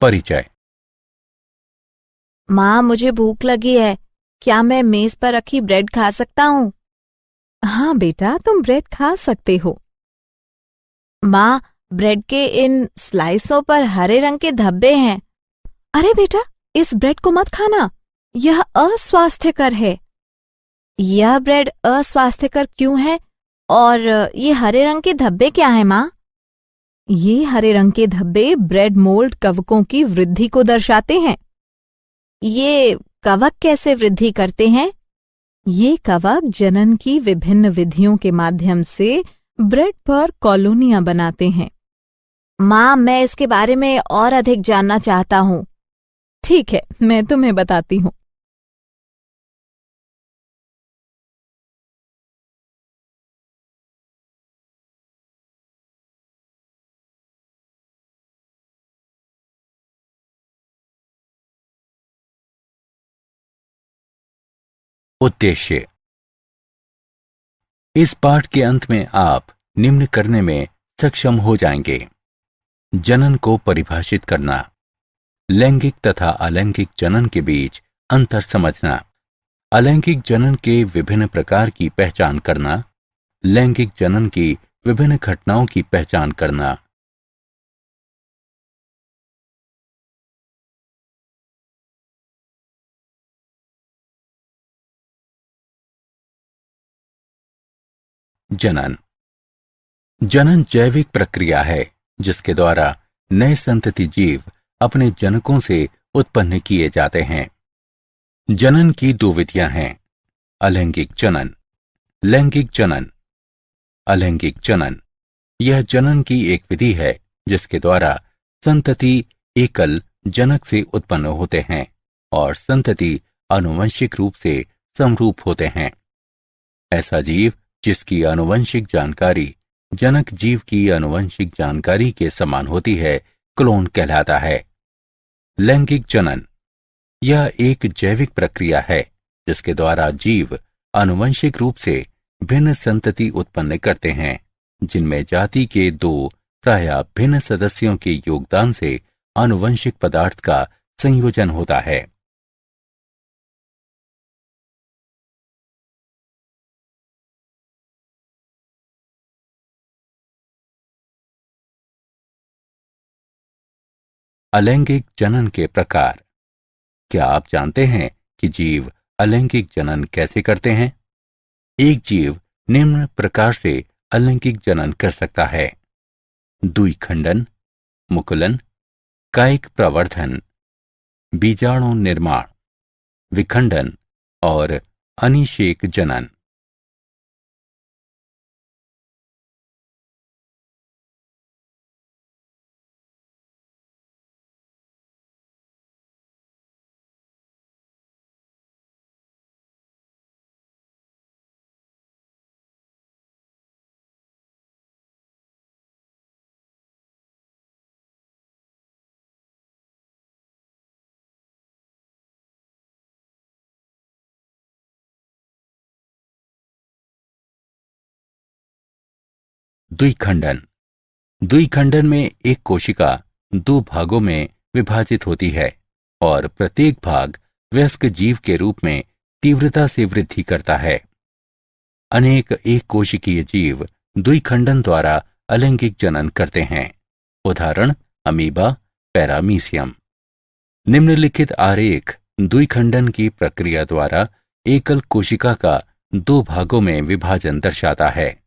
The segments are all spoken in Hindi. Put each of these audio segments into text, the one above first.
परिचय। माँ, मुझे भूख लगी है। क्या मैं मेज पर रखी ब्रेड खा सकता हूँ? हाँ बेटा, तुम ब्रेड खा सकते हो। माँ, ब्रेड के इन स्लाइसों पर हरे रंग के धब्बे हैं। अरे बेटा, इस ब्रेड को मत खाना, यह अस्वास्थ्यकर है। यह ब्रेड अस्वास्थ्यकर क्यों है? और ये हरे रंग के धब्बे क्या है माँ? ये हरे रंग के धब्बे ब्रेड मोल्ड कवकों की वृद्धि को दर्शाते हैं। ये कवक कैसे वृद्धि करते हैं? ये कवक जनन की विभिन्न विधियों के माध्यम से ब्रेड पर कॉलोनियां बनाते हैं। माँ, मैं इसके बारे में और अधिक जानना चाहता हूँ। ठीक है, मैं तुम्हें बताती हूँ। उद्देश्य। इस पाठ के अंत में आप निम्न करने में सक्षम हो जाएंगे: जनन को परिभाषित करना, लैंगिक तथा अलैंगिक जनन के बीच अंतर समझना, अलैंगिक जनन के विभिन्न प्रकार की पहचान करना, लैंगिक जनन की विभिन्न घटनाओं की पहचान करना। जनन। जनन जैविक प्रक्रिया है जिसके द्वारा नए संतति जीव अपने जनकों से उत्पन्न किए जाते हैं। जनन की दो विधियां हैं: अलैंगिक जनन, लैंगिक जनन। अलैंगिक जनन यह जनन की एक विधि है जिसके द्वारा संतति एकल जनक से उत्पन्न होते हैं और संतति आनुवंशिक रूप से समरूप होते हैं। ऐसा जीव जिसकी आनुवंशिक जानकारी जनक जीव की आनुवंशिक जानकारी के समान होती है क्लोन कहलाता है। लैंगिक जनन यह एक जैविक प्रक्रिया है जिसके द्वारा जीव आनुवंशिक रूप से भिन्न संतति उत्पन्न करते हैं जिनमें जाति के दो प्रायः भिन्न सदस्यों के योगदान से आनुवंशिक पदार्थ का संयोजन होता है। अलैंगिक जनन के प्रकार। क्या आप जानते हैं कि जीव अलैंगिक जनन कैसे करते हैं? एक जीव निम्न प्रकार से अलैंगिक जनन कर सकता है: द्विखंडन, मुकुलन, कायिक प्रवर्धन, बीजाणु निर्माण, विखंडन और अनिषेक जनन। द्विखंडन। द्विखंडन में एक कोशिका दो भागों में विभाजित होती है और प्रत्येक भाग वयस्क जीव के रूप में तीव्रता से वृद्धि करता है। अनेक एक कोशिकीय जीव द्विखंडन द्वारा अलैंगिक जनन करते हैं। उदाहरण: अमीबा, पैरामीशियम। निम्नलिखित आरेख द्विखंडन की प्रक्रिया द्वारा एकल कोशिका का दो भागों में विभाजन दर्शाता है।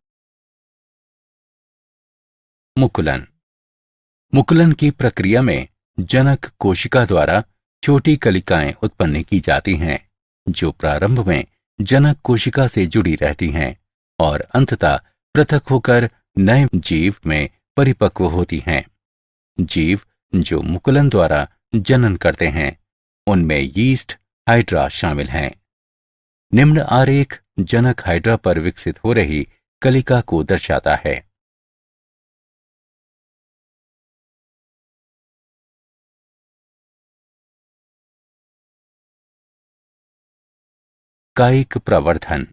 मुकुलन। मुकुलन की प्रक्रिया में जनक कोशिका द्वारा छोटी कलिकाएं उत्पन्न की जाती हैं जो प्रारंभ में जनक कोशिका से जुड़ी रहती हैं और अंततः पृथक होकर नए जीव में परिपक्व होती हैं। जीव जो मुकुलन द्वारा जनन करते हैं उनमें यीस्ट, हाइड्रा शामिल हैं। निम्न आरेख जनक हाइड्रा पर विकसित हो रही कलिका को दर्शाता है। कायिक प्रवर्धन।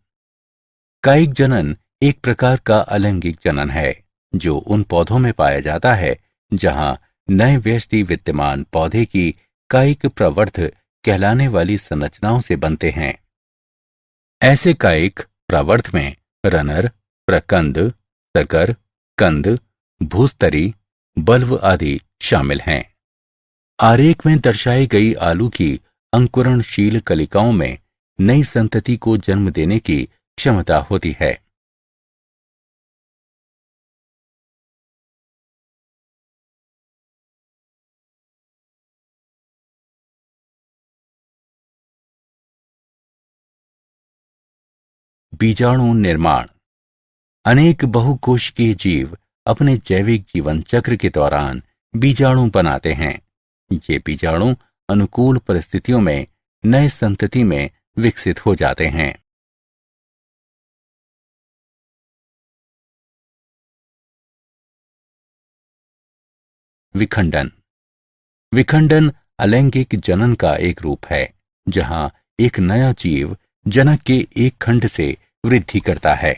कायिक जनन एक प्रकार का अलैंगिक जनन है जो उन पौधों में पाया जाता है जहां नए व्यष्टि विद्यमान पौधे की कायिक प्रवर्ध कहलाने वाली संरचनाओं से बनते हैं। ऐसे कायिक प्रवर्ध में रनर, प्रकंद, सकर, कंद, भूस्तरी, बल्व आदि शामिल हैं। आरेख में दर्शाई गई आलू की अंकुरणशील कलिकाओं में नई संतति को जन्म देने की क्षमता होती है। बीजाणु निर्माण। अनेक बहुकोशिकीय जीव अपने जैविक जीवन चक्र के दौरान बीजाणु बनाते हैं। ये बीजाणु अनुकूल परिस्थितियों में नए संतति में विकसित हो जाते हैं। विखंडन। विखंडन अलैंगिक जनन का एक रूप है, जहां एक नया जीव जनक के एक खंड से वृद्धि करता है।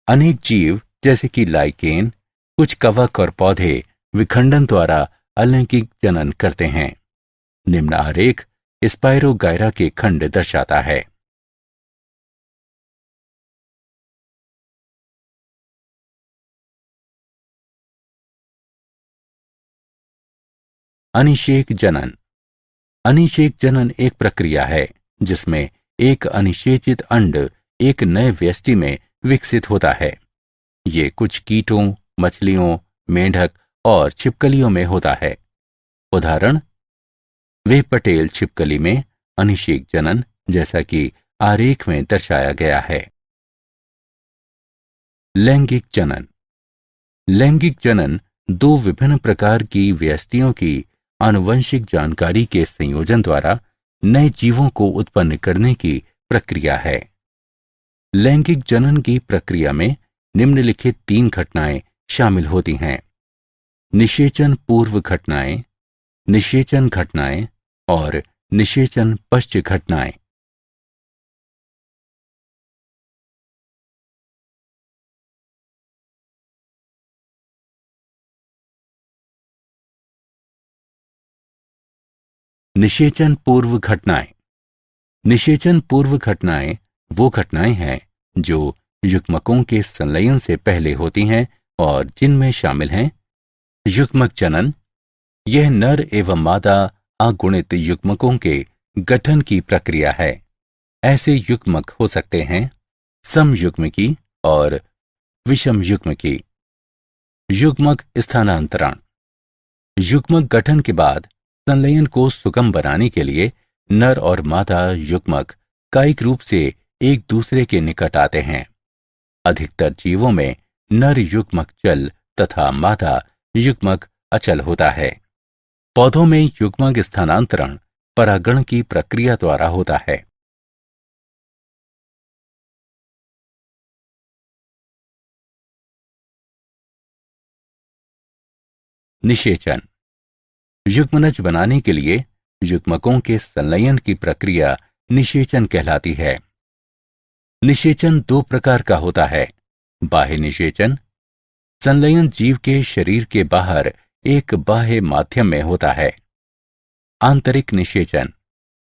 अनेक जीव जैसे कि लाइकेन, कुछ कवक और पौधे विखंडन द्वारा अलैंगिक जनन करते हैं। निम्न आरेख स्पाइरोगायरा के खंड दर्शाता है। अनिषेक जनन। अनिषेक जनन एक प्रक्रिया है जिसमें एक अनिषेचित अंड एक नए व्यष्टि में विकसित होता है। ये कुछ कीटों, मछलियों, मेंढक और छिपकलियों में होता है। उदाहरण, वे पटेल छिपकली में अनिषेक जनन जैसा कि आरेख में दर्शाया गया है। लैंगिक जनन। लैंगिक जनन दो विभिन्न प्रकार की व्यष्टियों की आनुवंशिक जानकारी के संयोजन द्वारा नए जीवों को उत्पन्न करने की प्रक्रिया है। लैंगिक जनन की प्रक्रिया में निम्नलिखित 3 घटनाएं शामिल होती हैं: निषेचन पूर्व घटनाएं, निषेचन घटनाएं और निषेचन पश्च घटनाएं। निषेचन पूर्व घटनाएं। निषेचन पूर्व घटनाएं वो घटनाएं हैं जो युग्मकों के संलयन से पहले होती हैं और जिनमें शामिल हैं युग्मक जनन। यह नर एवं मादा अगुणित युग्मकों के गठन की प्रक्रिया है। ऐसे युग्मक हो सकते हैं समयुग्मकी और विषमयुग्मकी। युग्मक स्थानांतरण। युग्मक गठन के बाद संलयन को सुगम बनाने के लिए नर और मादा युग्मक कायिक रूप से एक दूसरे के निकट आते हैं। अधिकतर जीवों में नर युग्मक चल तथा मादा युग्मक अचल होता है। पौधों में युग्मक स्थानांतरण परागण की प्रक्रिया द्वारा होता है। निषेचन। युग्मनज बनाने के लिए युग्मकों के संलयन की प्रक्रिया निषेचन कहलाती है। निषेचन 2 प्रकार का होता है: बाह्य निषेचन। संलयन जीव के शरीर के बाहर एक बाह्य माध्यम में होता है। आंतरिक निषेचन।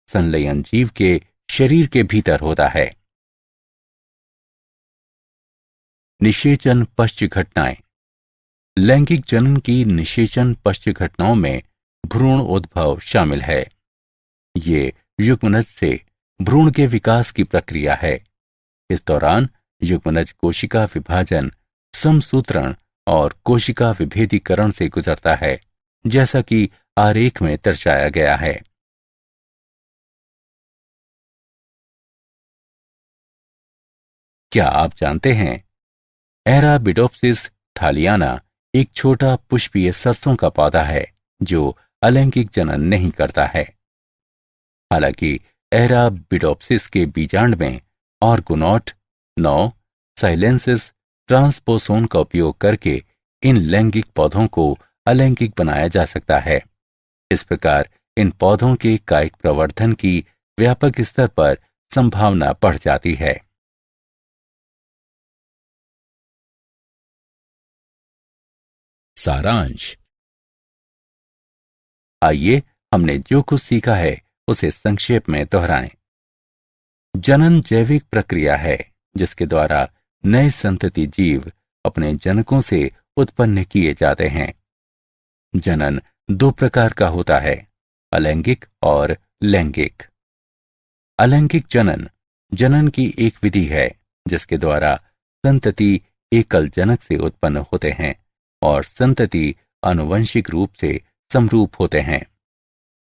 संलयन जीव के शरीर के भीतर होता है। निषेचन पश्च घटनाएं। लैंगिक जनन की निषेचन पश्च घटनाओं में भ्रूण उद्भव शामिल है। ये युग्मनज से भ्रूण के विकास की प्रक्रिया है। इस दौरान युग्मनज कोशिका विभाजन, समसूत्रण और कोशिका विभेदीकरण से गुजरता है, जैसा कि आरेख में दर्शाया गया है। क्या आप जानते हैं एराबिडोप्सिस थालियाना एक छोटा पुष्पीय सरसों का पौधा है जो अलैंगिक जनन नहीं करता है। हालांकि एराबिडोप्सिस के बीजांड में ऑर्गोनॉट 9 साइलेंसिस ट्रांसपोसोन का उपयोग करके इन लैंगिक पौधों को अलैंगिक बनाया जा सकता है। इस प्रकार इन पौधों के कायिक प्रवर्धन की व्यापक स्तर पर संभावना बढ़ जाती है। सारांश। आइए हमने जो कुछ सीखा है उसे संक्षेप में दोहराएं। जनन जैविक प्रक्रिया है जिसके द्वारा नए संतति जीव अपने जनकों से उत्पन्न किए जाते हैं। जनन दो प्रकार का होता है, अलैंगिक और लैंगिक। अलैंगिक जनन जनन की एक विधि है जिसके द्वारा संतति एकल जनक से उत्पन्न होते हैं और संतति आनुवंशिक रूप से समरूप होते हैं।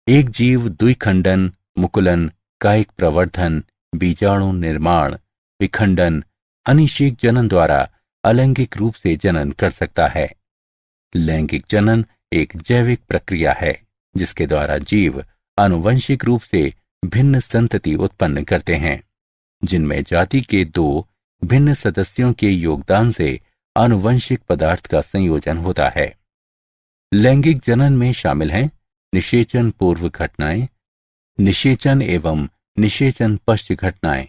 एक जीव द्विखंडन, मुकुलन, कायिक प्रवर्धन, बीजाणु निर्माण, विखंडन, अनिषेक जनन द्वारा अलैंगिक रूप से जनन कर सकता है। लैंगिक जनन एक जैविक प्रक्रिया है जिसके द्वारा जीव आनुवंशिक रूप से भिन्न संतति उत्पन्न करते हैं, जिनमें जाति के दो भिन्न सदस्यों के योगदान से आनुवंशिक पदार्थ का संयोजन होता है। लैंगिक जनन में शामिल हैं निषेचन पूर्व घटनाएं, निषेचन एवं निषेचन पश्च घटनाएं,